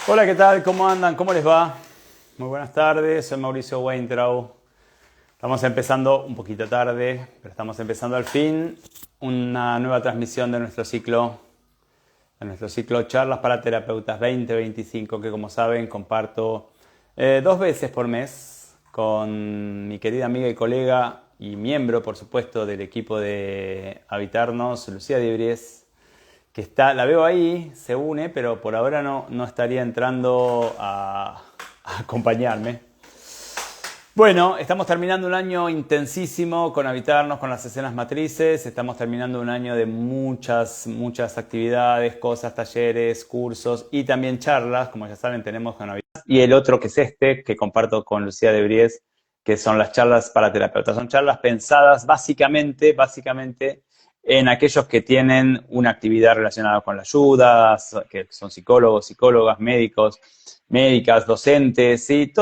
Hola, ¿qué tal? ¿Cómo andan? ¿Cómo les va? Muy buenas tardes, soy Mauricio Weintraub. Estamos empezando un poquito tarde, pero estamos empezando al fin una nueva transmisión de nuestro ciclo Charlas para Terapeutas 2025, que como saben comparto 2 veces por mes con mi querida amiga y colega y miembro, por supuesto, del equipo de Habitarnos, Lucía Di Bries, que la veo ahí, se une, pero por ahora no estaría entrando a acompañarme. Bueno, estamos terminando un año intensísimo con Habitarnos, con las escenas matrices. Estamos terminando un año de muchas actividades, cosas, talleres, cursos y también charlas, como ya saben, tenemos con Habitarnos. Y el otro que es este, que comparto con Lucía de Bries, que son las charlas para terapeutas. Son charlas pensadas básicamente en aquellos que tienen una actividad relacionada con la ayuda, que son psicólogos, psicólogas, médicos, médicas, docentes, ¿sí?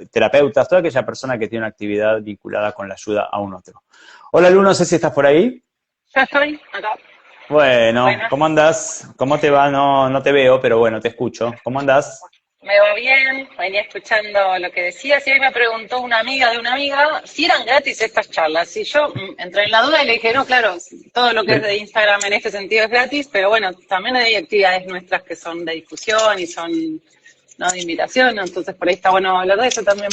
Terapeutas, toda aquella persona que tiene una actividad vinculada con la ayuda a un otro. Hola Lu, no sé si estás por ahí. Ya estoy acá. Bueno, Buenas. ¿cómo andás? ¿Cómo te va? No te veo, pero bueno, te escucho. ¿Cómo andás? Me va bien, venía escuchando lo que decías y hoy me preguntó una amiga de una amiga si eran gratis estas charlas. Y yo entré en la duda y le dije, no, claro, todo lo que es de Instagram en este sentido es gratis, pero bueno, también hay actividades nuestras que son de difusión y son no de invitación, entonces por ahí está bueno hablar de eso también.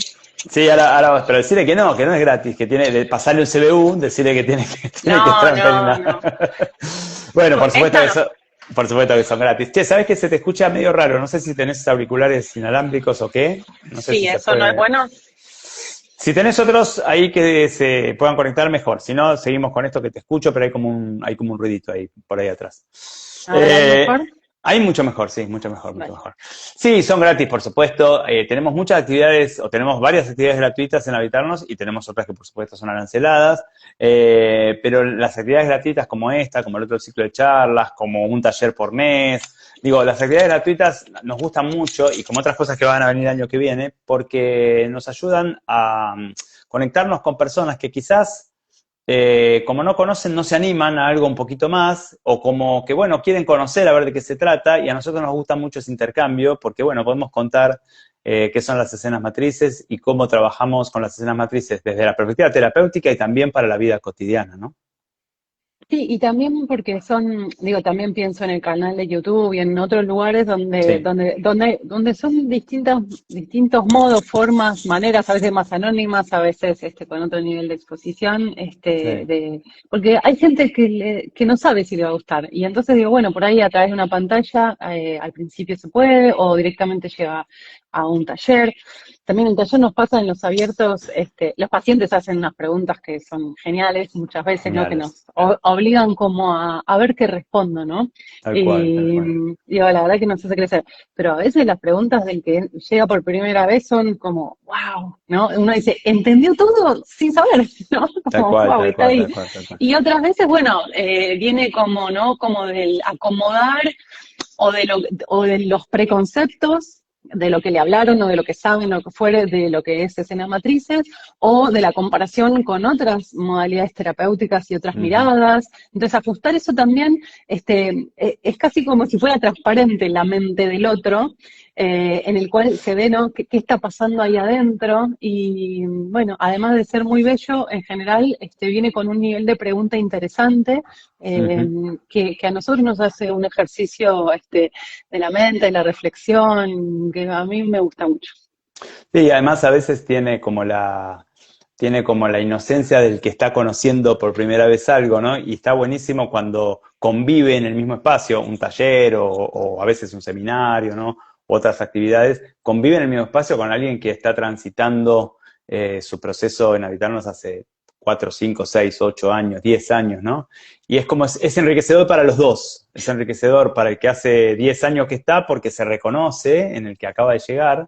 Sí, ahora, pero decirle que no es gratis, que tiene, pasarle un CBU, decirle que tiene que No, transferir no, una. no. Bueno, por supuesto Esta que no. son, por supuesto que son gratis. Che, ¿sabes que se te escucha medio raro? No sé si tenés auriculares inalámbricos o qué. No sé si Sí, se eso no es puede. bueno. Si tenés otros ahí que se puedan conectar, mejor. Si no, seguimos con esto que te escucho, pero hay como un ruidito ahí, por ahí atrás. A ver, ahí mejor. Hay mucho mejor, sí, mucho mejor, mucho Vale. mejor. Sí, son gratis, por supuesto. Tenemos muchas actividades, o tenemos varias actividades gratuitas en Habitarnos y tenemos otras que, por supuesto, son aranceladas. Pero las actividades gratuitas como esta, como el otro ciclo de charlas, como un taller por mes, digo, las actividades gratuitas nos gustan mucho y como otras cosas que van a venir el año que viene, porque nos ayudan a conectarnos con personas que quizás como no conocen, no se animan a algo un poquito más, o como que, bueno, quieren conocer a ver de qué se trata, y a nosotros nos gusta mucho ese intercambio, porque, bueno, podemos contar qué son las escenas matrices y cómo trabajamos con las escenas matrices desde la perspectiva terapéutica y también para la vida cotidiana, ¿no? Sí, y también porque son, digo, también pienso en el canal de YouTube y en otros lugares Sí, donde son distintos modos, formas, maneras, a veces más anónimas, a veces con otro nivel de exposición, sí. porque hay gente que no sabe si le va a gustar. Y entonces digo, bueno, por ahí a través de una pantalla, al principio se puede, o directamente llega a un taller. También en taller nos pasa en los abiertos, los pacientes hacen unas preguntas que son geniales muchas veces, ¿no? Que Geniales. nos obligan como a ver qué respondo, ¿no? Tal cual, tal Y cual. digo, la verdad que nos hace crecer. Pero a veces las preguntas del que llega por primera vez son como, wow, ¿no? Uno dice, ¿entendió todo sin saber? ¿No? Tal Como, cual, wow, tal está cual, ahí. tal cual, tal cual. Y otras veces, bueno, viene como, ¿no? Como del acomodar o o de los preconceptos de lo que le hablaron o de lo que saben o lo que fuere de lo que es escenas matrices o de la comparación con otras modalidades terapéuticas y otras Ujú. miradas. Entonces ajustar eso también es casi como si fuera transparente la mente del otro, en el cual se ve, ¿no? ¿Qué está pasando ahí adentro? Y bueno, además de ser muy bello, en general viene con un nivel de pregunta interesante, eh, Ujú. que a nosotros nos hace un ejercicio de la mente, de la reflexión, que a mí me gusta mucho. Sí, además a veces tiene como la inocencia del que está conociendo por primera vez algo, ¿no? Y está buenísimo cuando convive en el mismo espacio, un taller o a veces un seminario, ¿no? Otras actividades, convive en el mismo espacio con alguien que está transitando su proceso en Habitarnos hace 4, 5, 6, 8 años, 10 años, ¿no? Y es enriquecedor para los dos, es enriquecedor para el que hace 10 años que está porque se reconoce en el que acaba de llegar,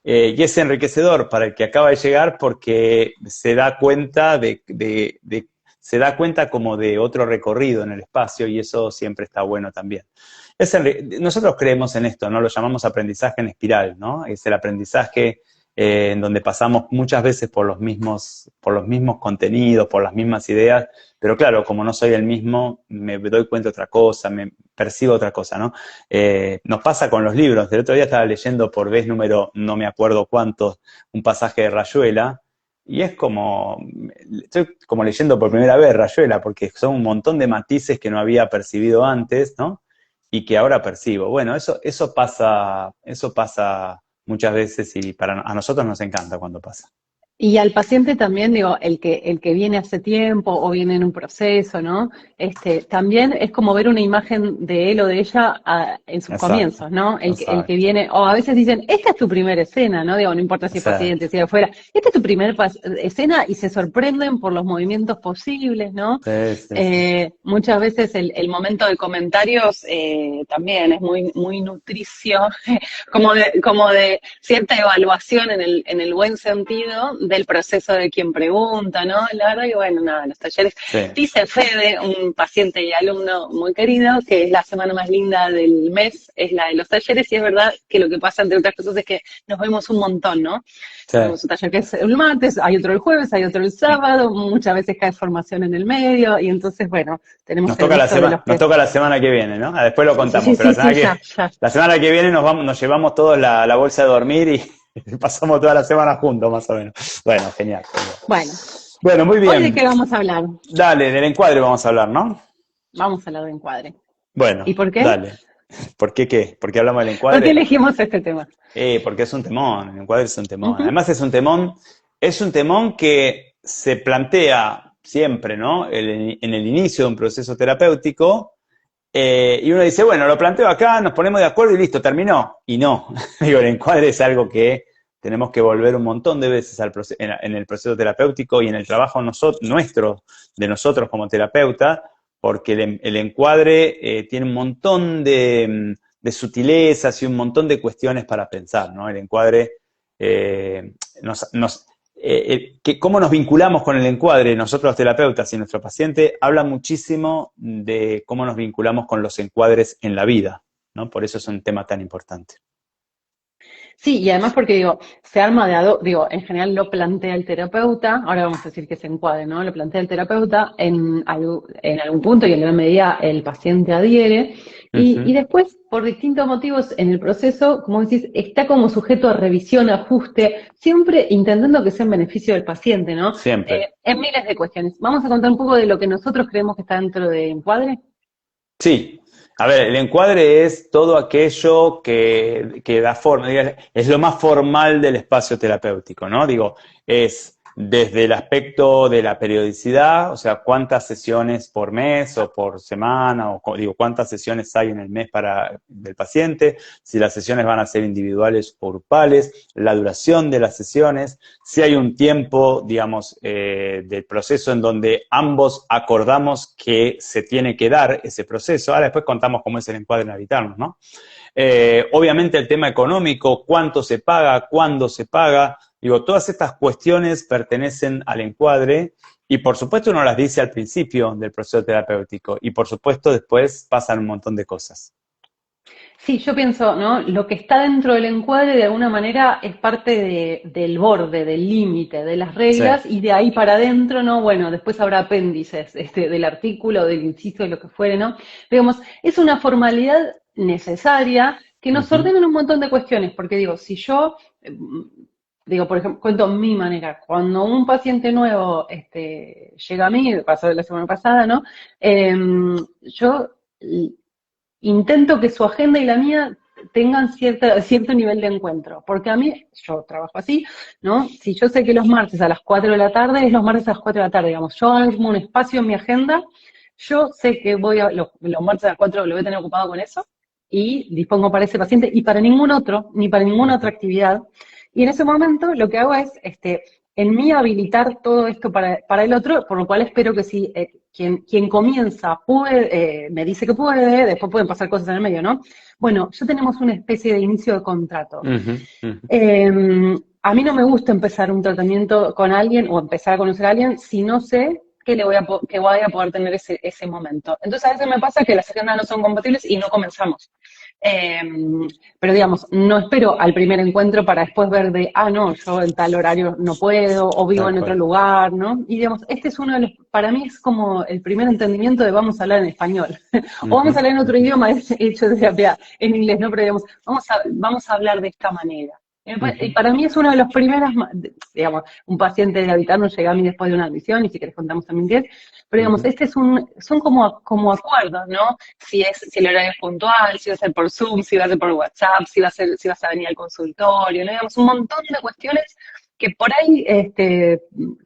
y es enriquecedor para el que acaba de llegar porque se da cuenta se da cuenta como de otro recorrido en el espacio y eso siempre está bueno también. Nosotros creemos en esto, ¿no? Lo llamamos aprendizaje en espiral, ¿no? Es el aprendizaje en donde pasamos muchas veces por los mismos contenidos, por las mismas ideas, pero claro, como no soy el mismo, me doy cuenta de otra cosa, me percibo otra cosa, ¿no? Nos pasa con los libros. El otro día estaba leyendo por vez número, no me acuerdo cuántos, un pasaje de Rayuela, y es como, estoy como leyendo por primera vez Rayuela, porque son un montón de matices que no había percibido antes, ¿no? Y que ahora percibo. Bueno, eso pasa muchas veces y a nosotros nos encanta cuando pasa. Y al paciente también, digo, el que viene hace tiempo o viene en un proceso, ¿no? También es como ver una imagen de él o de ella en sus Exacto, comienzos, ¿no? El que exacto, viene, o a veces dicen, esta es tu primera escena, ¿no? Digo, no importa si es exacto. paciente, si es afuera, esta es tu primera escena y se sorprenden por los movimientos posibles, ¿no? Sí, sí, sí. Muchas veces el momento de comentarios también es muy, muy nutricio, como de cierta evaluación en el buen sentido del proceso de quien pregunta, ¿no? La verdad que, bueno, nada, los talleres. Sí. Dice Fede, un paciente y alumno muy querido, que es la semana más linda del mes, es la de los talleres, y es verdad que lo que pasa, entre otras cosas, es que nos vemos un montón, ¿no? Sí. Tenemos un taller que es el martes, hay otro el jueves, hay otro el sábado, muchas veces cae formación en el medio, y entonces, bueno, tenemos el gusto de los Nos que... toca la semana que viene, ¿no? Después lo Sí, contamos, sí, pero sí, sí, ya, ya. la semana que viene nos llevamos todos la bolsa de dormir y pasamos toda la semana juntos, más o menos. Bueno, genial. Bueno, Bueno, muy ¿hoy de bien. qué vamos a hablar? Dale, del encuadre vamos a hablar, ¿no? Vamos a hablar de encuadre. ¿Y Bueno, por qué? dale. ¿Por qué qué? ¿Por qué hablamos del ¿Por qué encuadre? elegimos este tema? Porque es un temón, el encuadre es un temón. Ujú. Además es un temón que se plantea siempre, ¿no? En el inicio de un proceso terapéutico, y uno dice, bueno, lo planteo acá, nos ponemos de acuerdo y listo, terminó. Y no, digo, el encuadre es algo que tenemos que volver un montón de veces en el proceso terapéutico y en el trabajo de nosotros como terapeuta, porque el encuadre tiene un montón de sutilezas y un montón de cuestiones para pensar, ¿no? El encuadre eh, cómo nos vinculamos con el encuadre, nosotros los terapeutas y nuestro paciente, habla muchísimo de cómo nos vinculamos con los encuadres en la vida, ¿no? Por eso es un tema tan importante. Sí, y además porque digo, se arma digo, en general lo plantea el terapeuta, ahora vamos a decir que se encuadre, ¿no? Lo plantea el terapeuta, en algún punto y en gran medida el paciente adhiere, y Ujú. después, por distintos motivos en el proceso, como decís, está como sujeto a revisión, ajuste, siempre intentando que sea en beneficio del paciente, ¿no? Siempre. En miles de cuestiones. Vamos a contar un poco de lo que nosotros creemos que está dentro de encuadre. Sí. A ver, el encuadre es todo aquello que da forma, es lo más formal del espacio terapéutico, ¿no? Digo, es desde el aspecto de la periodicidad, o sea, cuántas sesiones por mes o por semana, digo, cuántas sesiones hay en el mes del paciente, si las sesiones van a ser individuales o grupales, la duración de las sesiones, si hay un tiempo, digamos, del proceso en donde ambos acordamos que se tiene que dar ese proceso. Ahora después contamos cómo es el encuadre en Habitarnos, ¿no? Obviamente el tema económico, cuánto se paga, cuándo se paga, digo, todas estas cuestiones pertenecen al encuadre y por supuesto uno las dice al principio del proceso terapéutico y por supuesto después pasan un montón de cosas. Sí, yo pienso, ¿no? Lo que está dentro del encuadre de alguna manera es parte del borde, del límite, de las Sí. reglas, y de ahí para adentro, ¿no? Bueno, después habrá apéndices del artículo, del inciso, de lo que fuere, ¿no? Digamos, es una formalidad necesaria que nos Ujú. ordena en un montón de cuestiones, porque digo, si yo, digo, por ejemplo, cuento mi manera, cuando un paciente nuevo llega a mí, pasó la semana pasada, ¿no? Yo intento que su agenda y la mía tengan cierto nivel de encuentro, porque a mí, yo trabajo así, ¿no? Si yo sé que los martes a las 4 de la tarde, es los martes a las 4 de la tarde, digamos, yo armo un espacio en mi agenda, yo sé que los martes a las 4 lo voy a tener ocupado con eso, y dispongo para ese paciente, y para ningún otro, ni para ninguna otra Ujú. actividad, y en ese momento lo que hago es, en mí habilitar todo esto para el otro, por lo cual espero que si quien comienza me dice que puede, después pueden pasar cosas en el medio, ¿no? Bueno, ya tenemos una especie de inicio de contrato. Ujú. Ujú. A mí no me gusta empezar un tratamiento con alguien o empezar a conocer a alguien si no sé que voy a poder tener ese momento. Entonces a veces me pasa que las agendas no son compatibles y no comenzamos. Eh, pero digamos, no espero al primer encuentro para después ver de, no, yo en tal horario no puedo, o vivo Tal en otro cual. lugar, ¿no? Y digamos, este es uno de los, para mí es como el primer entendimiento de vamos a hablar en español, o vamos a Ujú, hablar en otro ujú, idioma, es hecho de terapia en inglés, ¿no? Pero digamos, vamos a hablar de esta manera. Y ujú. para mí es uno de los primeros, digamos, un paciente de Habitar no llega a mí después de una admisión, y si querés contamos también qué es, pero digamos, Ujú. este es son como acuerdos, ¿no? Si el horario es puntual, si va a ser por Zoom, si va a ser por WhatsApp, si vas a venir al consultorio, ¿no? Digamos, un montón de cuestiones que por ahí,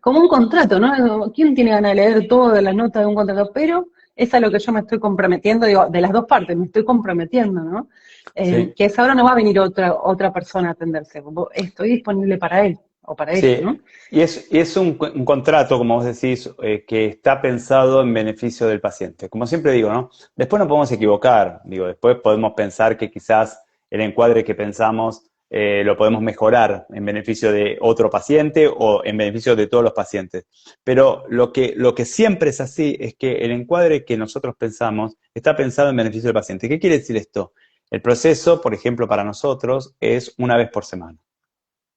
como un contrato, ¿no? ¿Quién tiene ganas de leer todas las notas de un contrato? Pero es a lo que yo me estoy comprometiendo, digo, de las dos partes, me estoy comprometiendo, ¿no? Sí. Que es ahora no va a venir otra persona a atenderse, estoy disponible para él o para ella, Sí, ¿no? y es un contrato, como vos decís, que está pensado en beneficio del paciente. Como siempre digo, ¿no? Después nos podemos equivocar, digo, después podemos pensar que quizás el encuadre que pensamos lo podemos mejorar en beneficio de otro paciente o en beneficio de todos los pacientes. Pero lo que siempre es así es que el encuadre que nosotros pensamos está pensado en beneficio del paciente. ¿Qué quiere decir esto? El proceso, por ejemplo, para nosotros es una vez por semana.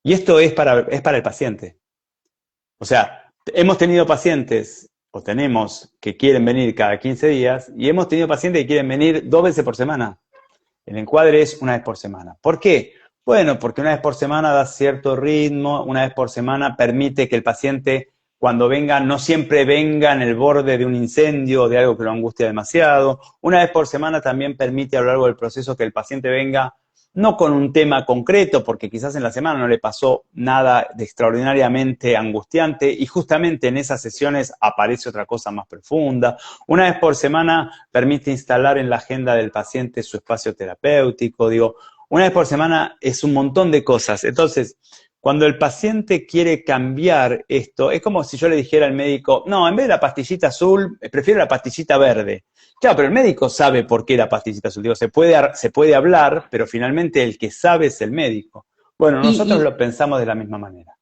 Y esto es para el paciente. O sea, hemos tenido pacientes, o tenemos, que quieren venir cada 15 días, y hemos tenido pacientes que quieren venir 2 veces por semana. El encuadre es una vez por semana. ¿Por qué? Bueno, porque una vez por semana da cierto ritmo, una vez por semana permite que el paciente, cuando venga, no siempre venga en el borde de un incendio o de algo que lo angustia demasiado. Una vez por semana también permite a lo largo del proceso que el paciente venga no con un tema concreto, porque quizás en la semana no le pasó nada de extraordinariamente angustiante y justamente en esas sesiones aparece otra cosa más profunda. Una vez por semana permite instalar en la agenda del paciente su espacio terapéutico. Digo, una vez por semana es un montón de cosas. Entonces, cuando el paciente quiere cambiar esto, es como si yo le dijera al médico, no, en vez de la pastillita azul, prefiero la pastillita verde. Claro, pero el médico sabe por qué la pastillita azul. Digo, se puede hablar, pero finalmente el que sabe es el médico. Bueno, nosotros Y, lo pensamos de la misma manera.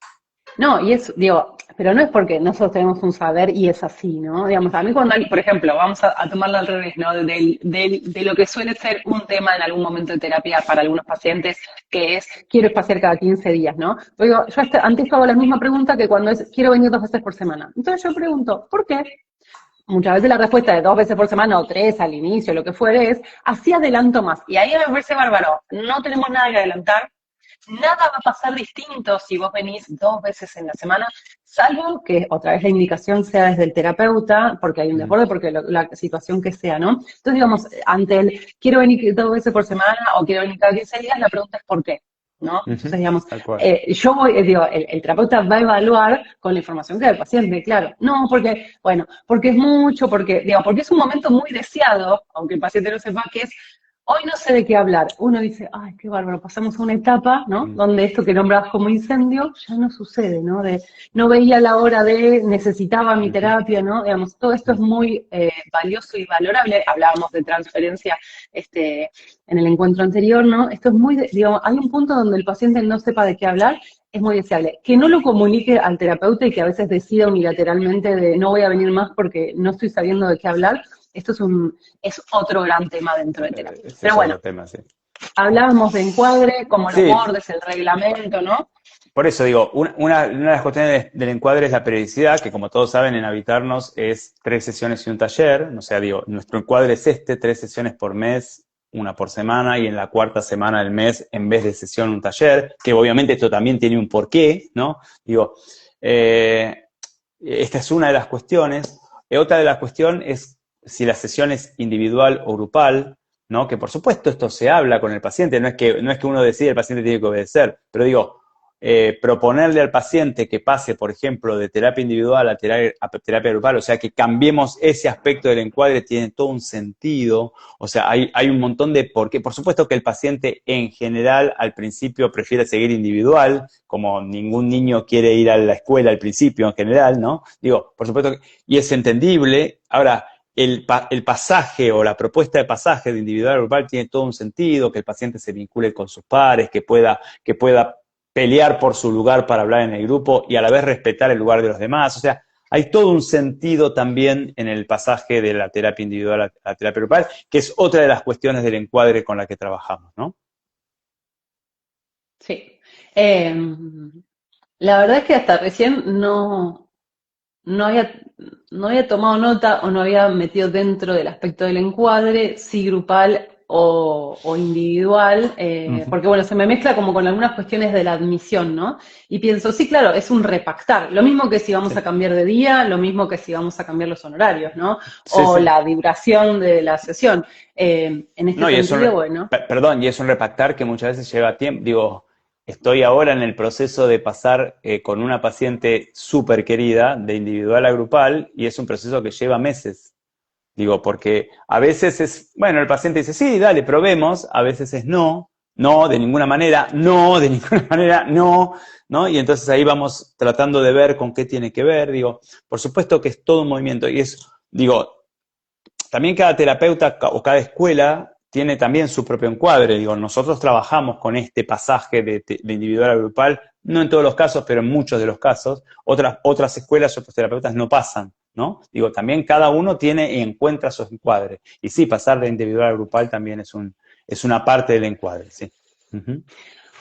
No, y es, digo, pero no es porque nosotros tenemos un saber y es así, ¿no? Digamos, a mí cuando, por ejemplo, vamos a tomarlo al revés, ¿no? De lo que suele ser un tema en algún momento de terapia para algunos pacientes, que es, quiero espaciar cada 15 días, ¿no? Digo, yo antes hago la misma pregunta que cuando es, quiero venir 2 veces por semana. Entonces yo pregunto, ¿por qué? Muchas veces la respuesta de 2 veces por semana o 3 al inicio, lo que fuere, es, así adelanto más. Y ahí me parece bárbaro, no tenemos nada que adelantar, nada va a pasar distinto si vos venís 2 veces en la semana, salvo que otra vez la indicación sea desde el terapeuta, porque hay un Mm, desborde, porque la situación que sea, ¿no? Entonces, digamos, ante el quiero venir 2 veces por semana o quiero venir cada 15 días, la pregunta es ¿por qué? ¿No? Entonces, ujú, digamos, tal cual. yo voy, digo, el terapeuta va a evaluar con la información que da el paciente, claro. No, porque, bueno, porque es mucho, porque, digo, porque es un momento muy deseado, aunque el paciente no sepa que es hoy no sé de qué hablar. Uno dice, ay, qué bárbaro, pasamos a una etapa, ¿no? Mm, Donde esto que nombrabas como incendio ya no sucede, ¿no? No veía la hora necesitaba mi ujú, terapia, ¿no? Digamos, todo esto es mm. muy valioso y valorable. Hablábamos de transferencia en el encuentro anterior, ¿no? Esto es muy, digamos, hay un punto donde el paciente no sepa de qué hablar, es muy deseable. Que no lo comunique al terapeuta y que a veces decida unilateralmente de no voy a venir más porque no estoy sabiendo de qué hablar, esto es otro gran tema dentro de terapia. Ese Pero es bueno, otro tema, sí. hablábamos de encuadre, como los Sí, bordes, el reglamento, ¿no? por eso digo, una de las cuestiones del encuadre es la periodicidad, que como todos saben en Habitarnos es 3 sesiones y un taller. O sea, digo, nuestro encuadre es 3 sesiones por mes, una por semana, y en la cuarta semana del mes, en vez de sesión, un taller, que obviamente esto también tiene un porqué, ¿no? Digo, esta es una de las cuestiones. Otra de las cuestiones es si la sesión es individual o grupal, ¿no? Que por supuesto esto se habla con el paciente, no es que uno decide, el paciente tiene que obedecer, pero digo, proponerle al paciente que pase, por ejemplo, de terapia individual a terapia grupal, o sea, que cambiemos ese aspecto del encuadre, tiene todo un sentido. O sea, hay un montón de por qué. Por supuesto que el paciente en general al principio prefiere seguir individual, como ningún niño quiere ir a la escuela al principio en general, ¿no? Digo, por supuesto, y es entendible. Ahora, el pasaje o la propuesta de pasaje de individual a grupal tiene todo un sentido, que el paciente se vincule con sus pares, que pueda pelear por su lugar para hablar en el grupo y a la vez respetar el lugar de los demás. O sea, hay todo un sentido también en el pasaje de la terapia individual a la terapia grupal, que es otra de las cuestiones del encuadre con la que trabajamos, ¿no? Sí. La verdad es que hasta recién no había, no había tomado nota o no había metido dentro del aspecto del encuadre, si grupal o individual, Ujú. porque bueno, se me mezcla como con algunas cuestiones de la admisión, ¿no? Y pienso, sí, claro, es un repactar, lo mismo que si vamos Sí, a cambiar de día, lo mismo que si vamos a cambiar los honorarios, ¿no? sí, O sí. la duración de la sesión. En este No, y es un, sentido, bueno. perdón, y es un repactar que muchas veces lleva tiempo. Digo, estoy ahora en el proceso de pasar con una paciente súper querida, de individual a grupal, y es un proceso que lleva meses. Digo, porque a veces es, bueno, el paciente dice, sí, dale, probemos, a veces es no, no, de ninguna manera, no, de ninguna manera, no, ¿no? Y entonces ahí vamos tratando de ver con qué tiene que ver. Digo, por supuesto que es todo un movimiento, y es, digo, también cada terapeuta o cada escuela tiene también su propio encuadre. Digo, nosotros trabajamos con este pasaje de individual a grupal, no en todos los casos, pero en muchos de los casos. Otras escuelas, otros terapeutas no pasan, ¿no? Digo, también cada uno tiene y encuentra su encuadre. Y sí, pasar de individual a grupal también es una parte del encuadre, sí. Ujú.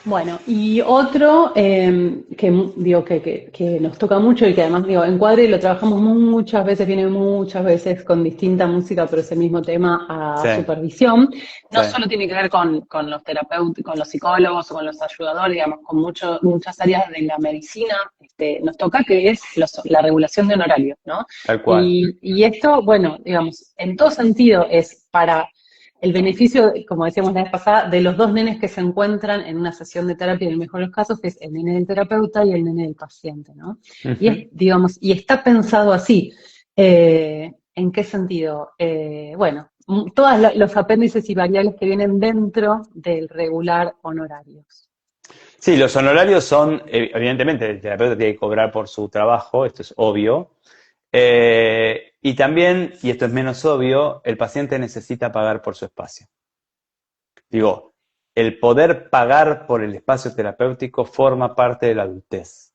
Bueno, y otro que digo que nos toca mucho y que además digo, encuadre lo trabajamos muchas veces, viene muchas veces con distinta música, pero ese mismo tema a Sí, supervisión. sí. No solo tiene que ver con los terapeutas, con los psicólogos o con los ayudadores, digamos, con muchas áreas de la medicina, nos toca que es la regulación de honorarios, ¿no? Tal cual. Y esto, bueno, digamos, en todo sentido es para el beneficio, como decíamos la vez pasada, de los dos nenes que se encuentran en una sesión de terapia, en el mejor de los casos, que es el nene del terapeuta y el nene del paciente, ¿no? Y es, Ujú. digamos, y está pensado así. ¿En qué sentido? Bueno, todos los apéndices y variables que vienen dentro del regular honorarios. Sí, los honorarios son, evidentemente, el terapeuta tiene que cobrar por su trabajo, esto es obvio. Y también, y esto es menos obvio, el paciente necesita pagar por su espacio. Digo, el poder pagar por el espacio terapéutico forma parte de la adultez,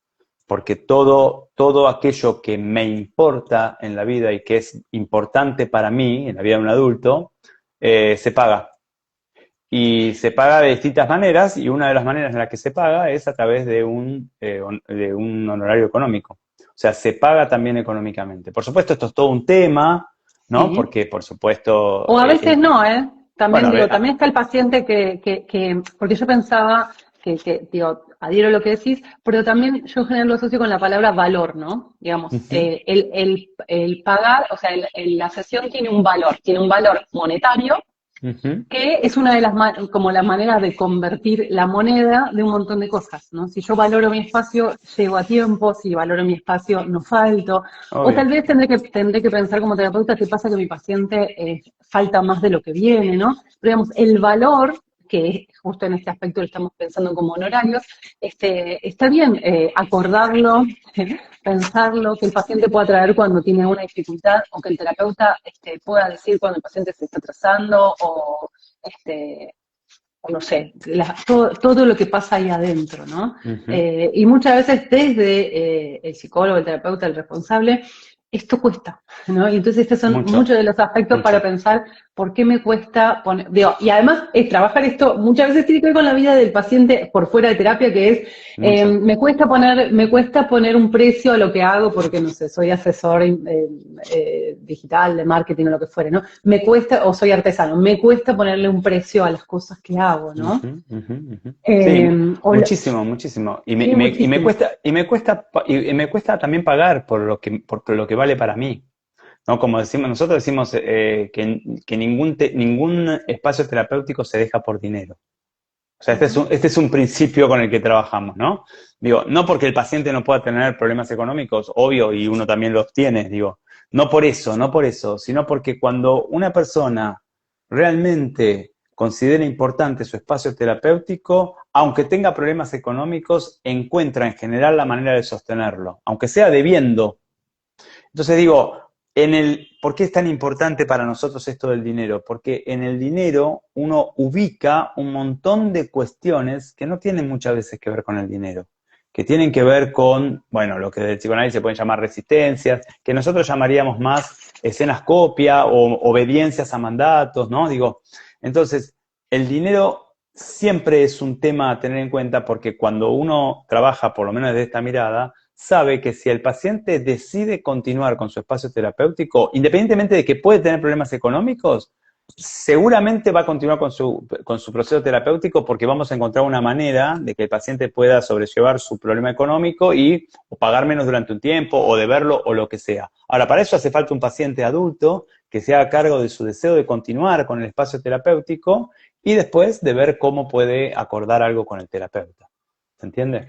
porque todo aquello que me importa en la vida y que es importante para mí, en la vida de un adulto, se paga. Y se paga de distintas maneras, y una de las maneras en la que se paga es a través de un honorario económico. O sea, se paga también económicamente. Por supuesto, esto es todo un tema, ¿no? Sí. Porque, por supuesto, O a veces no, ¿eh? bueno, También a digo, ver, también está el paciente porque yo pensaba digo, adhiero a lo que decís, pero también yo en general lo asocio con la palabra valor, ¿no? Digamos, ujú, el pagar, o sea, la sesión tiene un valor monetario, ujú, que es una de como las maneras de convertir la moneda de un montón de cosas, ¿no? Si yo valoro mi espacio, llego a tiempo, si valoro mi espacio, no falto, o obvio. tal vez tendré que pensar como terapeuta qué pasa que mi paciente falta más de lo que viene, ¿no? Pero digamos, el valor, que justo en este aspecto lo estamos pensando como honorarios, está bien acordarlo, pensarlo, que el paciente pueda traer cuando tiene alguna dificultad o que el terapeuta pueda decir cuando el paciente se está atrasando este, o no sé, todo lo que pasa ahí adentro, ¿no? Ujú, Y muchas veces desde el psicólogo, el terapeuta, el responsable, esto cuesta, ¿no? Y entonces estos son mucho, muchos de los aspectos para mucho. pensar por qué me cuesta poner, digo, y además trabajar esto muchas veces tiene que ver con la vida del paciente por fuera de terapia, que es, Mucho. me cuesta poner un precio a lo que hago porque, no sé, soy asesor digital, de marketing o lo que fuere, ¿no? Me cuesta, o soy artesano, me cuesta ponerle un precio a las cosas que hago, ¿no? Ujú, ujú, ujú. Sí, O muchísimo, muchísimo. sí, muchísimo. Y me cuesta también pagar por lo que vale para mí. ¿No? Como decimos, nosotros decimos que ningún espacio terapéutico se deja por dinero. O sea, Ujú. este es un principio con el que trabajamos, ¿no? Digo, no porque el paciente no pueda tener problemas económicos, obvio, y uno también los tiene, digo, no por eso, sino porque cuando una persona realmente considera importante su espacio terapéutico, aunque tenga problemas económicos, encuentra en general la manera de sostenerlo, aunque sea debiendo. Entonces digo, ¿por qué es tan importante para nosotros esto del dinero? Porque en el dinero uno ubica un montón de cuestiones que no tienen muchas veces que ver con el dinero. que tienen que ver con, bueno, lo que del psicoanálisis se pueden llamar resistencias, que nosotros llamaríamos más escenas copia o obediencias a mandatos, ¿no? Digo, entonces, el dinero siempre es un tema a tener en cuenta porque cuando uno trabaja, por lo menos desde esta mirada, sabe que si el paciente decide continuar con su espacio terapéutico, independientemente de que puede tener problemas económicos, seguramente va a continuar con su proceso terapéutico porque vamos a encontrar una manera de que el paciente pueda sobrellevar su problema económico y o pagar menos durante un tiempo o deberlo o lo que sea. Ahora, para eso hace falta un paciente adulto que se haga cargo de su deseo de continuar con el espacio terapéutico y después de ver cómo puede acordar algo con el terapeuta. ¿Se entiende?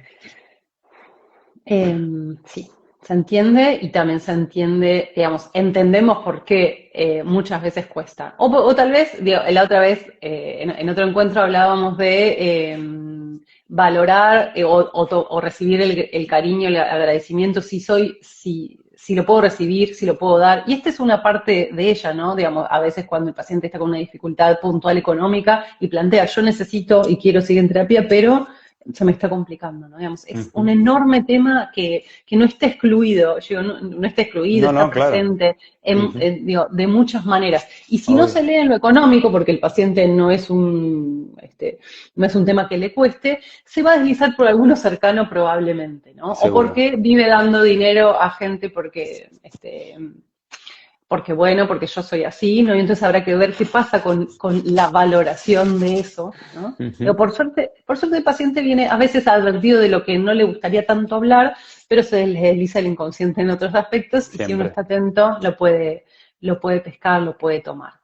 Sí, se entiende y también se entiende, digamos, entendemos por qué muchas veces cuesta. O tal vez, digo, la otra vez, en otro encuentro hablábamos de valorar o recibir el cariño, el agradecimiento, si lo puedo recibir, si lo puedo dar. Y esta es una parte de ella, ¿no? Digamos, a veces cuando el paciente está con una dificultad puntual económica y plantea, yo necesito y quiero seguir en terapia, pero se me está complicando, ¿no? Digamos, es un enorme tema que no está excluido, digo, no está excluido, está Claro. presente digo, de muchas maneras. Y si Obvio. no se lee en lo económico, porque el paciente no es un tema que le cueste, se va a deslizar por alguno cercano probablemente, ¿no? Seguro. O porque vive dando dinero a gente porque bueno, porque yo soy así, ¿no? Y entonces habrá que ver qué pasa con la valoración de eso, ¿no? Pero por suerte el paciente viene a veces advertido de lo que no le gustaría tanto hablar, pero se le desliza el inconsciente en otros aspectos, Siempre. y si uno está atento, lo puede pescar, lo puede tomar.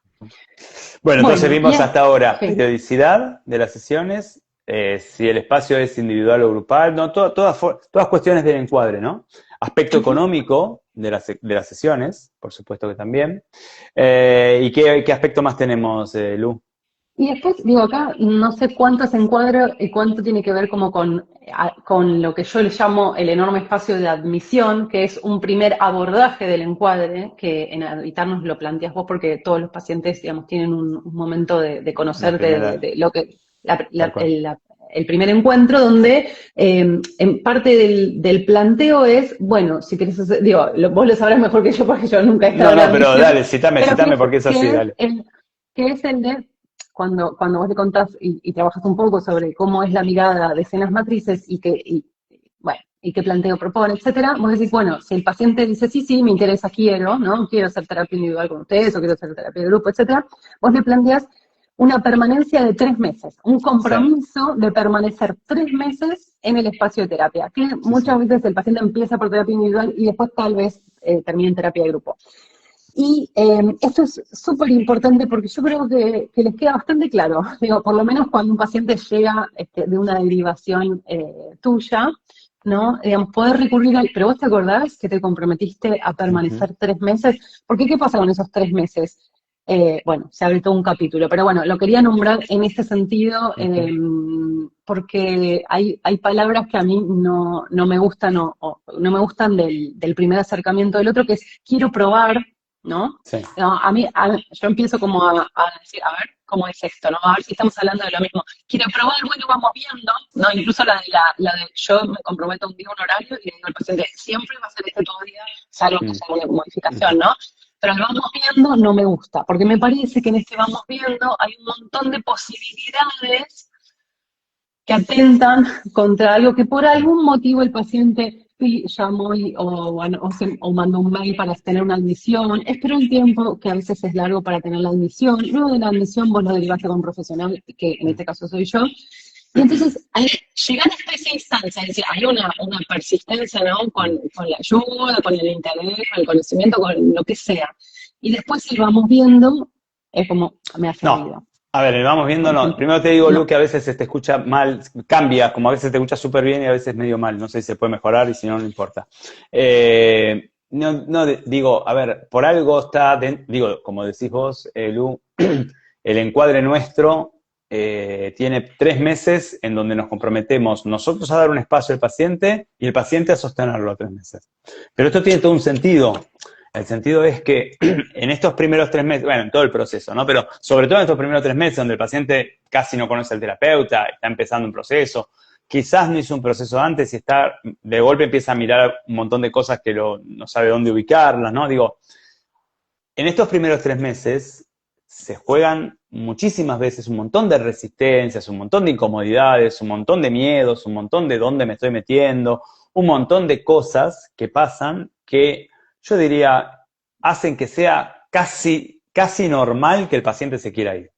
Bueno, entonces vimos hasta ahora sí. periodicidad de las sesiones, si el espacio es individual o grupal, no, todas cuestiones del encuadre, ¿no? Aspecto económico de las sesiones, por supuesto que también. ¿Y qué aspecto más tenemos, Lu? Y después, digo, acá no sé cuánto se encuadra y cuánto tiene que ver como con lo que yo le llamo el enorme espacio de admisión, que es un primer abordaje del encuadre, que en Habitarnos lo planteas vos porque todos los pacientes, digamos, tienen un momento de conocerte de lo que el primer encuentro, donde en parte del planteo es, bueno, si querés hacer, digo, vos lo sabrás mejor que yo porque yo nunca he estado en la pero admisión, dale, citame porque es así, dale. que es el de cuando vos le contás y trabajas un poco sobre cómo es la mirada de escenas matrices y qué planteo propone, etcétera, vos decís, bueno, si el paciente dice, sí, me interesa, quiero, ¿no? Quiero hacer terapia individual con ustedes o quiero hacer terapia de grupo, etcétera, vos le planteás una permanencia de 3 meses, un compromiso de permanecer 3 meses en el espacio de terapia, que muchas veces el paciente empieza por terapia individual y después tal vez termine en terapia de grupo. Y esto es súper importante porque yo creo que les queda bastante claro, digo, por lo menos cuando un paciente llega de una derivación tuya, ¿no? Digamos, poder recurrir al, pero vos te acordás que te comprometiste a permanecer 3 meses, porque ¿qué pasa con esos 3 meses? Bueno, se abre todo un capítulo, pero bueno, lo quería nombrar en este sentido, porque hay palabras que a mí no me gustan o no me gustan del primer acercamiento del otro, que es quiero probar, ¿no? Sí. No, yo empiezo como a decir, a ver, ¿cómo es esto? ¿No? A ver si estamos hablando de lo mismo. Quiero probar, bueno, vamos viendo, ¿no? Incluso la de yo me comprometo un día, un horario, y le digo al paciente, siempre va a ser este todo día, salvo que sea una modificación, ¿no? Pero lo vamos viendo no me gusta, porque me parece que en este vamos viendo hay un montón de posibilidades que atentan contra algo que por algún motivo el paciente llamó o mandó un mail para tener una admisión, esperó el tiempo, que a veces es largo para tener la admisión, luego de la admisión vos lo derivaste con un profesional, que en este caso soy yo, y entonces llegar hasta esa instancia, es decir, hay una persistencia, ¿no? Con la ayuda, con el interés, con el conocimiento, con lo que sea, y después si vamos viendo, es como, me hace ruido. A ver, vamos viendo, no. Primero te digo, Lu, que a veces se te escucha mal, cambia, como a veces te escucha súper bien y a veces medio mal. No sé si se puede mejorar y si no, no importa. Digo, a ver, por algo está, digo, como decís vos, Lu, el encuadre nuestro tiene 3 meses en donde nos comprometemos nosotros a dar un espacio al paciente y el paciente a sostenerlo a 3 meses. Pero esto tiene todo un sentido. El sentido es que en estos primeros 3 meses, bueno, en todo el proceso, ¿no? Pero sobre todo en estos primeros 3 meses, donde el paciente casi no conoce al terapeuta, está empezando un proceso, quizás no hizo un proceso antes y está, de golpe empieza a mirar un montón de cosas que no sabe dónde ubicarlas, ¿no? Digo, en estos primeros 3 meses se juegan muchísimas veces un montón de resistencias, un montón de incomodidades, un montón de miedos, un montón de dónde me estoy metiendo, un montón de cosas que pasan que yo diría hacen que sea casi normal que el paciente se quiera ir.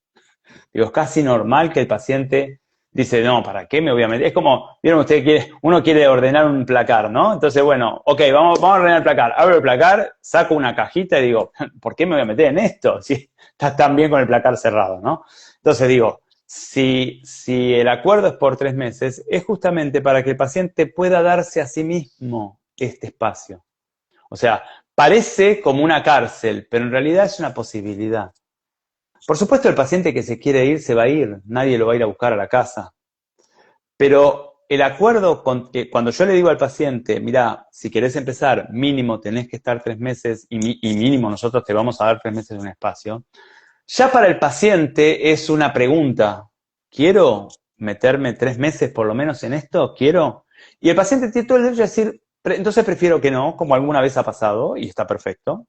Digo, es casi normal que el paciente dice, no, ¿para qué me voy a meter? Es como, vieron ustedes, uno quiere ordenar un placar, ¿no? Entonces, bueno, ok, vamos a ordenar el placar. Abro el placar, saco una cajita y digo, ¿por qué me voy a meter en esto? Si está tan bien con el placar cerrado, ¿no? Entonces digo, si el acuerdo es por 3 meses, es justamente para que el paciente pueda darse a sí mismo este espacio. O sea, parece como una cárcel, pero en realidad es una posibilidad. Por supuesto, el paciente que se quiere ir, se va a ir. Nadie lo va a ir a buscar a la casa. Pero el acuerdo, cuando yo le digo al paciente, mira, si querés empezar, mínimo tenés que estar 3 meses y mínimo nosotros te vamos a dar 3 meses de un espacio, ya para el paciente es una pregunta. ¿Quiero meterme 3 meses por lo menos en esto? ¿Quiero? Y el paciente tiene todo el derecho a decir, entonces prefiero que no, como alguna vez ha pasado, y está perfecto.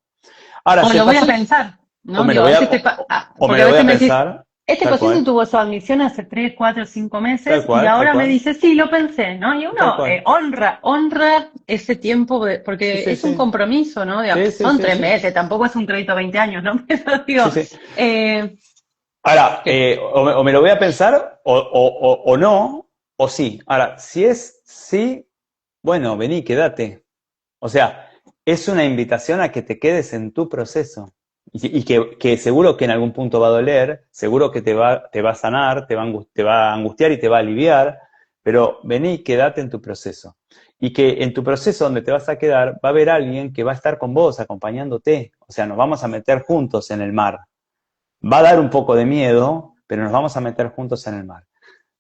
Ahora, O lo voy a pensar, o ¿no? me lo Digo, voy a a, veces o me porque lo a voy veces a me decís, pensar, este tal paciente cual, tuvo su admisión hace 3, 4, 5 tal meses y cual, tal ahora me cual, dice, sí, lo pensé, ¿no? Y tal uno cual. honra ese tiempo, Sí, porque sí, es un sí. compromiso, ¿no? Digamos, Sí, sí, son sí, 3 meses, tampoco es un crédito a 20 años, ¿no? Pero sí, digo, sí. eh, Ahora, que- o me lo voy a pensar o no, o sí. Ahora, si es sí, bueno, vení, quédate. O sea, es una invitación a que te quedes en tu proceso. Y que seguro que en algún punto va a doler, seguro que te va a sanar, te va a angustiar y te va a aliviar, pero vení, quédate en tu proceso. Y que en tu proceso donde te vas a quedar va a haber alguien que va a estar con vos, acompañándote. O sea, nos vamos a meter juntos en el mar. Va a dar un poco de miedo, pero nos vamos a meter juntos en el mar.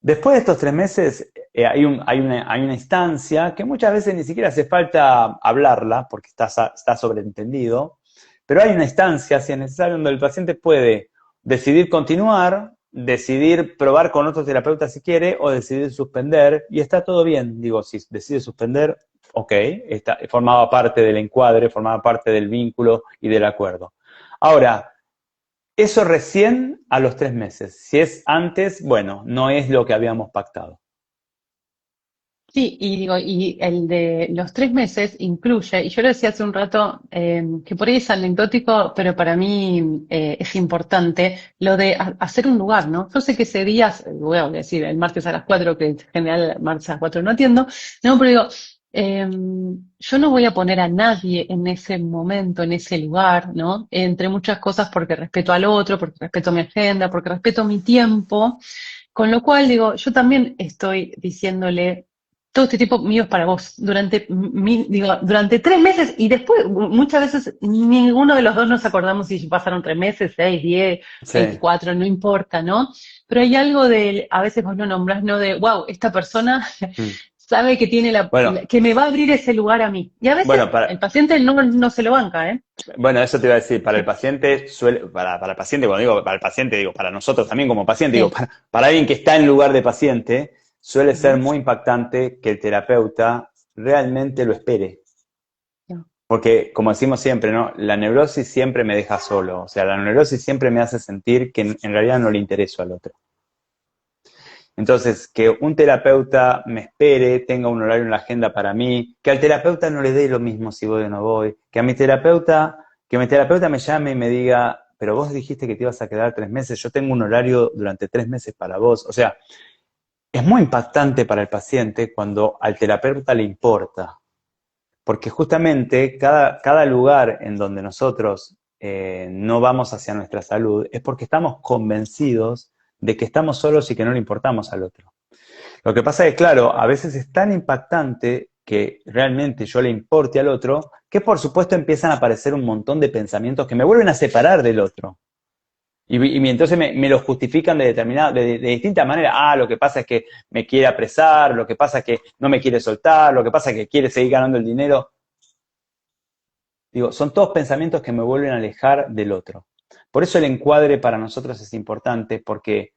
Después de estos 3 meses, hay una instancia que muchas veces ni siquiera hace falta hablarla, porque está sobreentendido, pero hay una instancia, si es necesario, donde el paciente puede decidir continuar, decidir probar con otro terapeuta si quiere, o decidir suspender, y está todo bien. Digo, si decide suspender, ok, formaba parte del encuadre, formaba parte del vínculo y del acuerdo. Ahora, eso recién a los 3 meses. Si es antes, bueno, no es lo que habíamos pactado. sí, y digo, y el de los 3 meses incluye, y yo lo decía hace un rato, que por ahí es anecdótico, pero para mí es importante, lo de hacer un lugar, ¿no? Yo sé que ese día, voy a decir, el martes a las 4, que en general el martes a las 4 no atiendo, no, pero digo, yo no voy a poner a nadie en ese momento, en ese lugar, ¿no? Entre muchas cosas porque respeto al otro, porque respeto mi agenda, porque respeto mi tiempo. Con lo cual, digo, yo también estoy diciéndole, todo este tiempo mío es para vos, durante 3 meses y después, muchas veces, ninguno de los dos nos acordamos si pasaron 3 meses, 6, 10, Sí. 24, no importa, ¿no? Pero hay algo de, a veces vos lo nombrás, ¿no? De, wow, esta persona Mm. sabe que tiene Bueno, que me va a abrir ese lugar a mí. Y a veces bueno, el paciente no se lo banca, ¿eh? bueno, eso te iba a decir, para el Sí, paciente para el paciente, cuando digo para el paciente, digo para nosotros también como paciente, digo, sí. para alguien que está en lugar de paciente, suele ser Ujú. muy impactante que el terapeuta realmente lo espere. No. Porque, como decimos siempre, ¿no? La neurosis siempre me deja solo. O sea, la neurosis siempre me hace sentir que en realidad no le intereso al otro. Entonces, que un terapeuta me espere, tenga un horario en la agenda para mí, que al terapeuta no le dé lo mismo si voy o no voy, que mi terapeuta me llame y me diga, pero vos dijiste que te ibas a quedar 3 meses, yo tengo un horario durante 3 meses para vos. O sea, es muy impactante para el paciente cuando al terapeuta le importa, porque justamente cada lugar en donde nosotros no vamos hacia nuestra salud es porque estamos convencidos de que estamos solos y que no le importamos al otro. Lo que pasa es que, claro, a veces es tan impactante que realmente yo le importe al otro, que por supuesto empiezan a aparecer un montón de pensamientos que me vuelven a separar del otro. Y entonces me lo justifican de distinta manera. Ah, lo que pasa es que me quiere apresar, lo que pasa es que no me quiere soltar, lo que pasa es que quiere seguir ganando el dinero. Digo, son todos pensamientos que me vuelven a alejar del otro. Por eso el encuadre para nosotros es importante, porque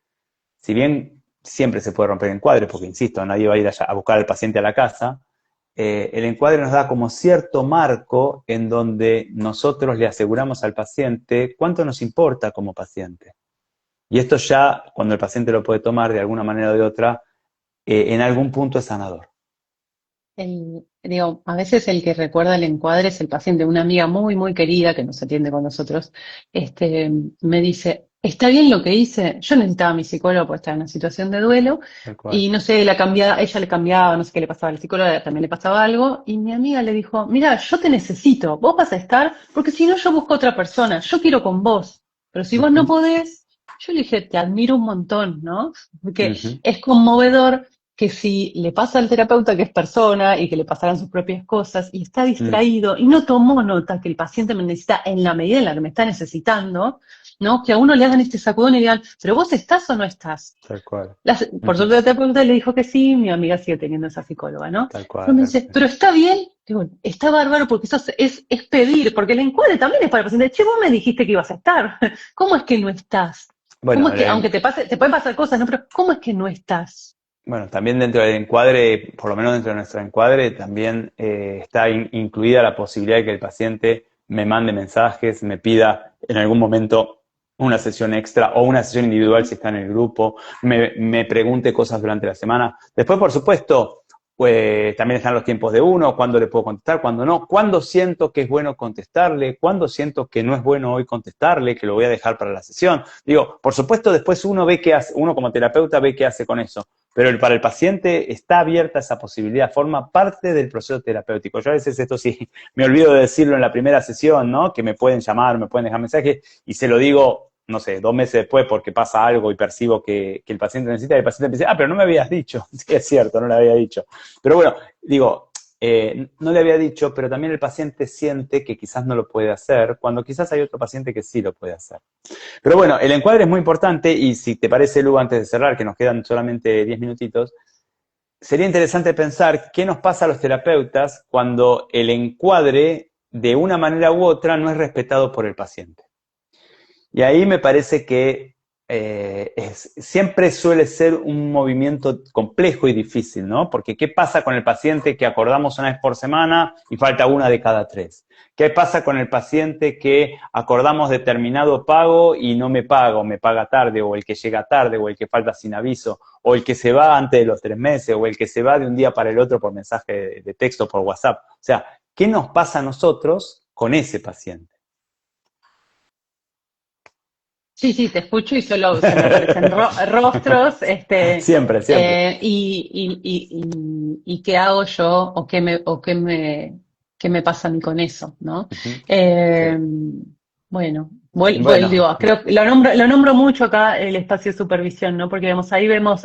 si bien siempre se puede romper el encuadre, porque insisto, nadie va a ir a buscar al paciente a la casa. El encuadre nos da como cierto marco en donde nosotros le aseguramos al paciente cuánto nos importa como paciente. Y esto ya, cuando el paciente lo puede tomar de alguna manera o de otra, en algún punto es sanador. Digo, a veces el que recuerda el encuadre es el paciente. Una amiga muy, muy querida que nos atiende con nosotros, me dice, está bien lo que hice, yo necesitaba a mi psicólogo porque estaba en una situación de duelo Tal cual. y no sé, ella le cambiaba, no sé qué le pasaba al psicólogo, también le pasaba algo y mi amiga le dijo, mira, yo te necesito, vos vas a estar, porque si no yo busco otra persona, yo quiero con vos, pero si vos no podés, yo le dije, te admiro un montón, ¿no? Porque es conmovedor que si le pasa al terapeuta que es persona y que le pasaran sus propias cosas y está distraído y no tomó nota que el paciente me necesita en la medida en la que me está necesitando, ¿no? Que a uno le hagan este sacudón y digan, ¿pero vos estás o no estás? Tal cual. Por suerte la terapeuta le dijo que sí, mi amiga sigue teniendo esa psicóloga, ¿no? Tal Pero cual. me dice, ¿pero está bien? Digo, está bárbaro porque eso es pedir, porque el encuadre también es para el paciente. Che, vos me dijiste que ibas a estar. ¿Cómo es que no estás? Bueno, ¿Cómo es que, aunque te pueden pasar cosas, ¿no? Pero ¿cómo es que no estás? bueno, también dentro del encuadre, por lo menos dentro de nuestro encuadre, también está incluida la posibilidad de que el paciente me mande mensajes, me pida en algún momento una sesión extra o una sesión individual si está en el grupo, me pregunte cosas durante la semana. Después, por supuesto, pues también están los tiempos de uno, cuándo le puedo contestar, cuándo no, cuándo siento que es bueno contestarle, cuándo siento que no es bueno hoy contestarle, que lo voy a dejar para la sesión. Digo, por supuesto, después uno ve qué hace, uno como terapeuta ve qué hace con eso. Pero para el paciente está abierta esa posibilidad, forma parte del proceso terapéutico. Yo a veces esto sí me olvido de decirlo en la primera sesión, ¿no? Que me pueden llamar, me pueden dejar mensajes y se lo digo, no sé, 2 meses después porque pasa algo y percibo que el paciente necesita y el paciente me dice, pero no me habías dicho. Sí, es cierto, no le había dicho. Pero bueno, digo, no le había dicho, pero también el paciente siente que quizás no lo puede hacer, cuando quizás hay otro paciente que sí lo puede hacer. Pero bueno, el encuadre es muy importante y si te parece, Lu, antes de cerrar, que nos quedan solamente 10 minutitos, sería interesante pensar qué nos pasa a los terapeutas cuando el encuadre, de una manera u otra, no es respetado por el paciente. Y ahí me parece que siempre suele ser un movimiento complejo y difícil, ¿no? Porque ¿qué pasa con el paciente que acordamos una vez por semana y falta una de cada 3? ¿Qué pasa con el paciente que acordamos determinado pago y no me paga, o me paga tarde, o el que llega tarde, o el que falta sin aviso, o el que se va antes de los 3 meses, o el que se va de un día para el otro por mensaje de texto, por WhatsApp? O sea, ¿qué nos pasa a nosotros con ese paciente? Sí, sí, te escucho y solo se me aparecen rostros, Siempre, siempre. y qué hago yo qué me pasa a mí con eso, ¿no? Sí. Bueno, Bueno, digo, creo que lo nombro mucho acá el espacio de supervisión, ¿no? Porque vemos, ahí vemos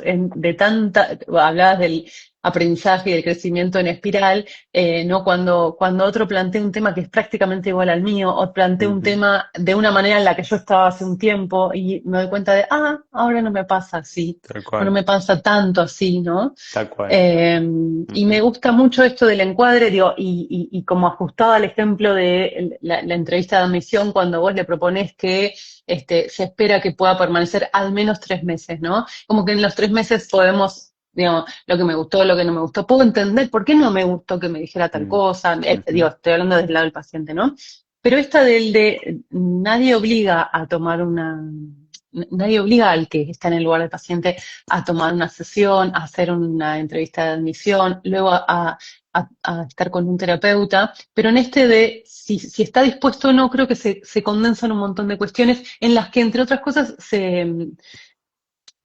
hablabas del aprendizaje y del crecimiento en espiral, ¿no? Cuando otro plantea un tema que es prácticamente igual al mío, o plantea un tema de una manera en la que yo estaba hace un tiempo y me doy cuenta de, ahora no me pasa así, tal o no cual, me pasa tanto así, ¿no? tal cual. Y me gusta mucho esto del encuadre, digo, y como ajustado al ejemplo de la entrevista de admisión, cuando vos le proponés que se espera que pueda permanecer al menos 3 meses, ¿no? Como que en los 3 meses podemos, digamos, lo que me gustó, lo que no me gustó, puedo entender por qué no me gustó que me dijera tal cosa, digo, estoy hablando desde el lado del paciente, ¿no? Pero esta nadie obliga a tomar nadie obliga al que está en el lugar del paciente a tomar una sesión, a hacer una entrevista de admisión, luego a estar con un terapeuta, pero en si está dispuesto o no, creo que se condensan un montón de cuestiones en las que, entre otras cosas,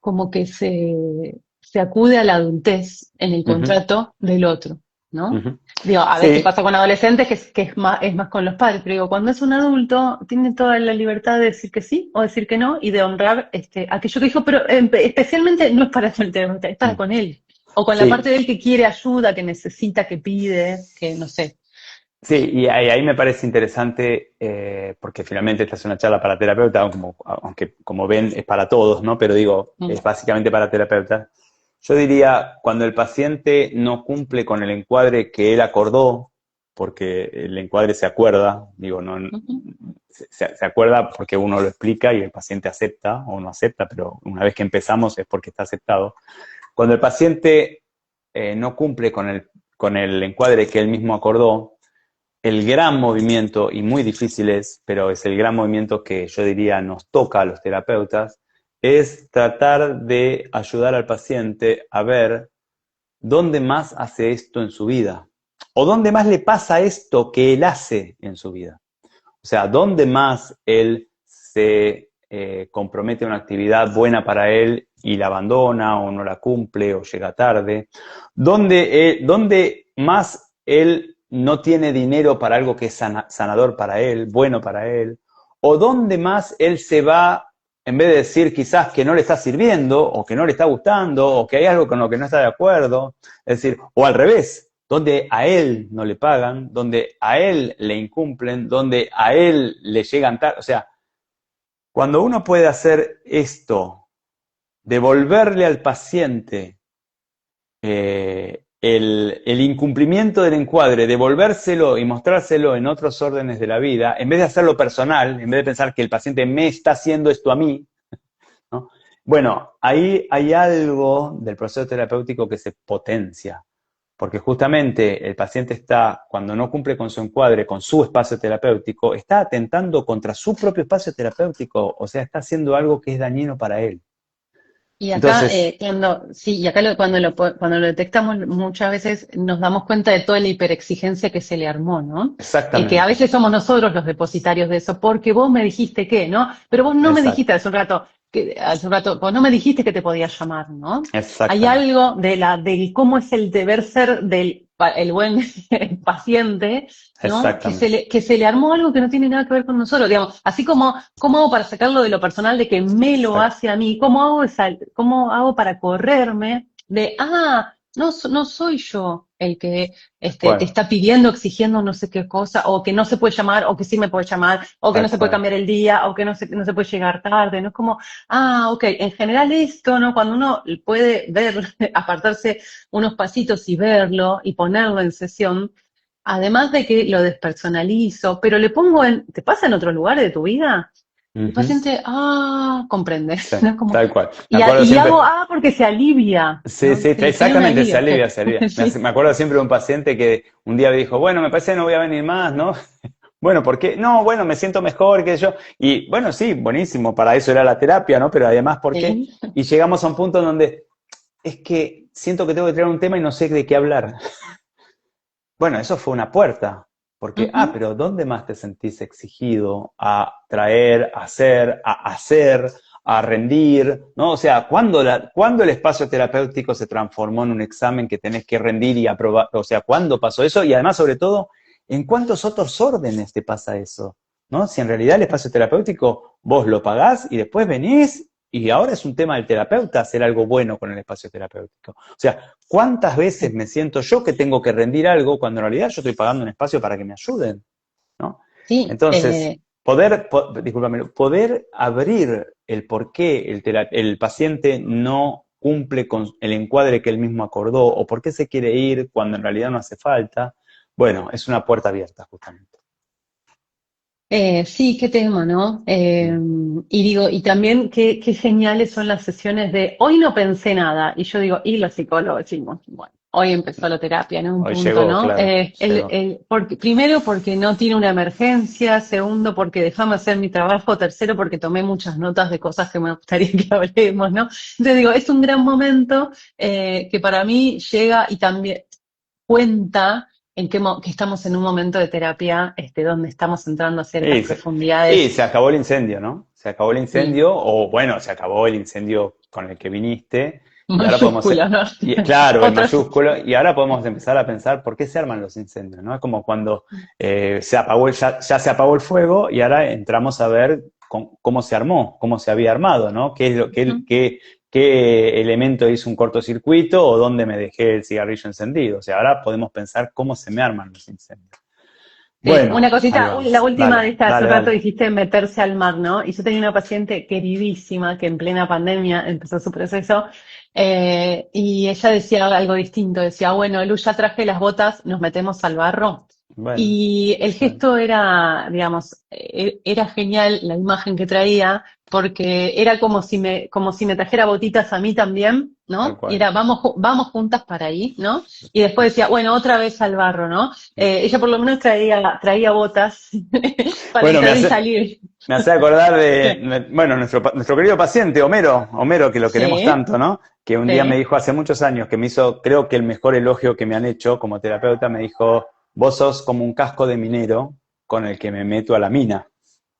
como que se acude a la adultez en el contrato del otro, ¿no? Digo, a veces Sí, pasa con adolescentes que es más con los padres, pero digo, cuando es un adulto, tiene toda la libertad de decir que sí o decir que no y de honrar aquello que dijo, pero especialmente no es para el terapeuta, es para con él. O con la sí, parte de él que quiere ayuda, que necesita, que pide, que no sé. sí, y ahí me parece interesante, porque finalmente esta es una charla para terapeutas, aunque como ven es para todos, ¿no? Pero digo, es básicamente para terapeutas. Yo diría, cuando el paciente no cumple con el encuadre que él acordó, porque el encuadre se acuerda, digo, no, se acuerda porque uno lo explica y el paciente acepta o no acepta, pero una vez que empezamos es porque está aceptado. Cuando el paciente no cumple con el encuadre que él mismo acordó, el gran movimiento, y muy difícil es, pero es el gran movimiento que yo diría nos toca a los terapeutas, es tratar de ayudar al paciente a ver dónde más hace esto en su vida, o dónde más le pasa esto que él hace en su vida. O sea, dónde más él se compromete a una actividad buena para él y la abandona o no la cumple o llega tarde. Dónde más él no tiene dinero para algo que es sanador para él, bueno para él. O dónde más él se va, en vez de decir quizás que no le está sirviendo o que no le está gustando o que hay algo con lo que no está de acuerdo. Es decir, o al revés, donde a él no le pagan, donde a él le incumplen, donde a él le llegan tarde. O sea, cuando uno puede hacer esto, devolverle al paciente el incumplimiento del encuadre, devolvérselo y mostrárselo en otros órdenes de la vida, en vez de hacerlo personal, en vez de pensar que el paciente me está haciendo esto a mí, ¿no? Bueno, ahí hay algo del proceso terapéutico que se potencia. Porque justamente el paciente está, cuando no cumple con su encuadre, con su espacio terapéutico, está atentando contra su propio espacio terapéutico, o sea, está haciendo algo que es dañino para él. Y acá, Entonces, cuando lo detectamos, muchas veces nos damos cuenta de toda la hiperexigencia que se le armó, ¿no? Que a exactamente, veces somos nosotros los depositarios de eso, porque vos me dijiste que, ¿no? Pero vos no me dijiste exacto, hace un rato, vos no me dijiste que te podía llamar, ¿no? Hay exactamente, algo del cómo es el deber ser el buen paciente, ¿no? exactamente, Que se le armó algo que no tiene nada que ver con nosotros, digamos, así como, ¿cómo hago para sacarlo de lo personal de que me lo exacto. hace a mí? ¿Cómo hago para correrme de, no soy yo el que Tal te cual, está pidiendo, exigiendo no sé qué cosa, o que no se puede llamar, o que sí me puede llamar, o que no tal se puede cual. cambiar el día, o que no se puede llegar tarde, ¿no? Es como, ok, en general esto, ¿no? Cuando uno puede ver, apartarse unos pasitos y verlo y ponerlo en sesión, además de que lo despersonalizo, pero le pongo ¿te pasa en otros lugares de tu vida? El Ujú, paciente, comprende, sí, ¿no? Como, tal cual. Me acuerdo y hago, siempre, porque se alivia, sí, ¿no? sí, Se le genera un exactamente, se alivio. alivia, se alivia. Sí. Me acuerdo siempre de un paciente que un día me dijo, bueno, me parece que no voy a venir más, ¿no? Bueno, ¿por qué? No, bueno, me siento mejor que yo. Y bueno, sí, buenísimo, para eso era la terapia, ¿no? Pero además, ¿por qué? Sí. Y llegamos a un punto en donde es que siento que tengo que traer un tema y no sé de qué hablar. Bueno, eso fue una puerta, porque, Ujú. pero ¿dónde más te sentís exigido a traer, hacer, a rendir? ¿No? O sea, ¿cuándo el espacio terapéutico se transformó en un examen que tenés que rendir y aprobar? O sea, ¿cuándo pasó eso? Y además, sobre todo, ¿en cuántos otros órdenes te pasa eso? ¿No? Si en realidad el espacio terapéutico vos lo pagás y después venís y ahora es un tema del terapeuta hacer algo bueno con el espacio terapéutico. O sea, ¿cuántas veces me siento yo que tengo que rendir algo cuando en realidad yo estoy pagando un espacio para que me ayuden? ¿No? Sí, Entonces, discúlpame, poder abrir el por qué el paciente no cumple con el encuadre que él mismo acordó o por qué se quiere ir cuando en realidad no hace falta, bueno, es una puerta abierta justamente. sí, qué tema, ¿no? Y digo, y también qué geniales son las sesiones de hoy no pensé nada. Y yo digo, y los psicólogos decimos, bueno, hoy empezó la terapia, ¿no? Un Hoy punto, llegó, ¿no? claro, llegó. Primero, porque no tiene una emergencia. Segundo, porque déjame hacer mi trabajo. Tercero, porque tomé muchas notas de cosas que me gustaría que hablemos, ¿no? Entonces digo, es un gran momento que para mí llega y también cuenta que estamos en un momento de terapia donde estamos entrando a ciertas Y se, y profundidades. se acabó el incendio, ¿no? Se acabó el Sí, incendio, o bueno, se acabó el incendio con el que viniste, y ahora podemos, mayúscula, ¿no? claro, en Otros. mayúsculo, y ahora podemos empezar a pensar por qué se arman los incendios, ¿no? Es como cuando ya se apagó el fuego y ahora entramos a ver cómo se armó, cómo se había armado, ¿no? Ujú. Qué elemento hizo un cortocircuito o dónde me dejé el cigarrillo encendido. O sea, ahora podemos pensar cómo se me arman los incendios. Sí, una Bueno, ahí cosita, la vamos. última de Dale, esta, hace dale, un rato dale. dijiste meterse al mar, ¿no? Y yo tenía una paciente queridísima que en plena pandemia empezó su proceso y ella decía algo distinto, decía, bueno, Lu, ya traje las botas, nos metemos al barro. Bueno, Y el gesto era, digamos, era genial la imagen que traía, porque era como si me trajera botitas a mí también, tal ¿no? Y cual. era, vamos juntas para ahí, ¿no? Y después decía, bueno, otra vez al barro, ¿no? Ella por lo menos traía botas para Bueno, entrar y salir. me hace acordar de, bueno, nuestro querido paciente, Homero, que lo queremos Sí, tanto, ¿no? Que un día me sí. dijo hace muchos años, que me hizo, creo que el mejor elogio que me han hecho como terapeuta, me dijo, vos sos como un casco de minero con el que me meto a la mina,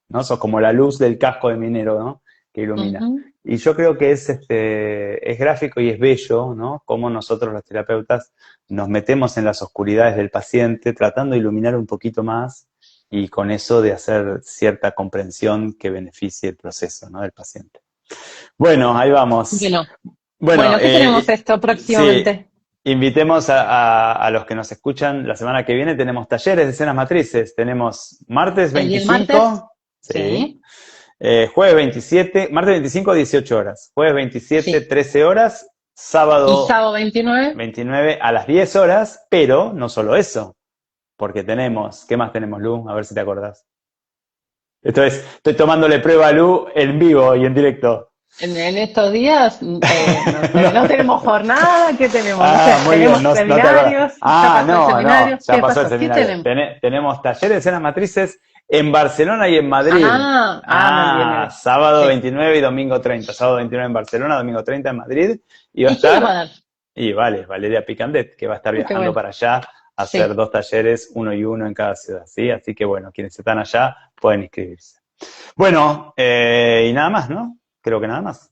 ¿no? Sos como la luz del casco de minero, ¿no? Que ilumina. Ujú. Y yo creo que es gráfico y es bello, ¿no? Cómo nosotros los terapeutas nos metemos en las oscuridades del paciente, tratando de iluminar un poquito más y con eso de hacer cierta comprensión que beneficie el proceso, ¿no? Del paciente. Bueno, ahí vamos. Bueno, Bueno, bueno, ¿qué tenemos esto sí, próximamente? invitemos a los que nos escuchan la semana que viene. Tenemos talleres de escenas matrices. Tenemos martes El día martes, 25, sí. sí, Jueves 27, martes 25, 18 horas. Jueves 27, sí. 13 horas. Y Sábado sábado 29. 29 a las 10 horas. Pero no solo eso, porque tenemos, ¿qué más tenemos, Lu? A ver si te acordás. Esto es, estoy tomándole prueba a Lu en vivo y en directo. En estos días No. no tenemos jornada, ¿qué tenemos? No Ah, sé, muy bien, tenemos no te acuerdas. seminarios, ya Ah, pasó el no, seminario, ya ¿qué pasó el pasó? ¿Qué seminario. tenemos? Tenemos talleres de escenas matrices en Barcelona y en Madrid. Me olvidé, me olvidé. Sábado Sí. 29 y domingo 30. Sábado 29 en Barcelona, domingo 30 en Madrid. Y va a ¿Y quién los va a estar, dar? y vale, Valeria Picandet, que va a estar Qué viajando bueno. para allá a hacer Sí. 2 talleres, uno y uno en cada ciudad, ¿sí? Así que bueno, quienes están allá pueden inscribirse. Bueno, y nada más, ¿no? Creo que nada más.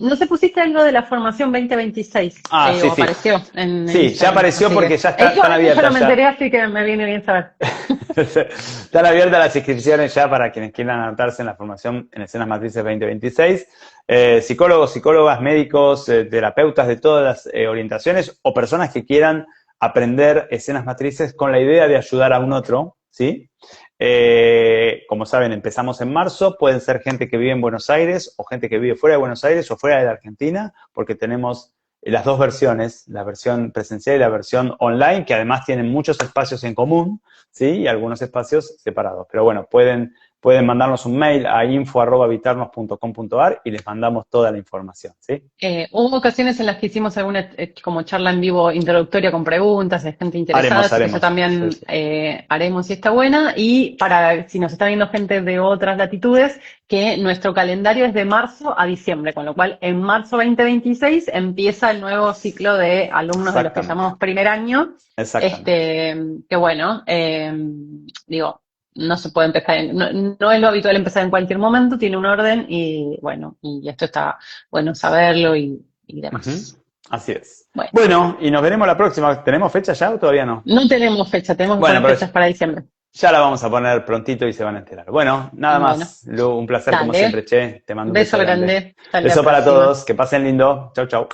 ¿No se pusiste algo de la formación 2026? Sí, ¿O sí. apareció en Sí, ya Instagram? apareció Así que, porque ya es que están igualmente yo no abiertas me ya. enteré, así que me viene bien saber. Están abiertas las inscripciones ya para quienes quieran anotarse en la formación en Escenas Matrices 2026. Psicólogos, psicólogas, médicos, terapeutas de todas las orientaciones o personas que quieran aprender escenas matrices con la idea de ayudar a un otro, ¿sí? Como saben, empezamos en marzo. Pueden ser gente que vive en Buenos Aires o gente que vive fuera de Buenos Aires o fuera de la Argentina, porque tenemos las dos versiones, la versión presencial y la versión online, que además tienen muchos espacios en común, ¿sí? Y algunos espacios separados. Pero bueno, pueden mandarnos un mail a info@vitarnos.com.ar y les mandamos toda la información, ¿sí? Hubo ocasiones en las que hicimos alguna como charla en vivo introductoria con preguntas de gente interesada, así que eso Haremos. también Sí, sí. haremos si está buena. Y para si nos está viendo gente de otras latitudes, que nuestro calendario es de marzo a diciembre, con lo cual en marzo 2026 empieza el nuevo ciclo de alumnos de los que Exactamente. llamamos primer año. Exactamente. Que bueno, digo, no se puede empezar, no es lo habitual empezar en cualquier momento, tiene un orden y bueno, y esto está bueno saberlo y Ujú. demás. Así es. Bueno, Bueno, y nos veremos la próxima. ¿Tenemos fecha ya o todavía no? no tenemos fecha, tenemos que Bueno, poner pero fechas para diciembre. ya la vamos a poner prontito y se van a enterar. Bueno, nada Bueno, más. Lu, un placer como dale, siempre, che. Te mando un beso beso grande. grande, hasta la Beso para próxima. todos. Que pasen lindo. Chau, chau.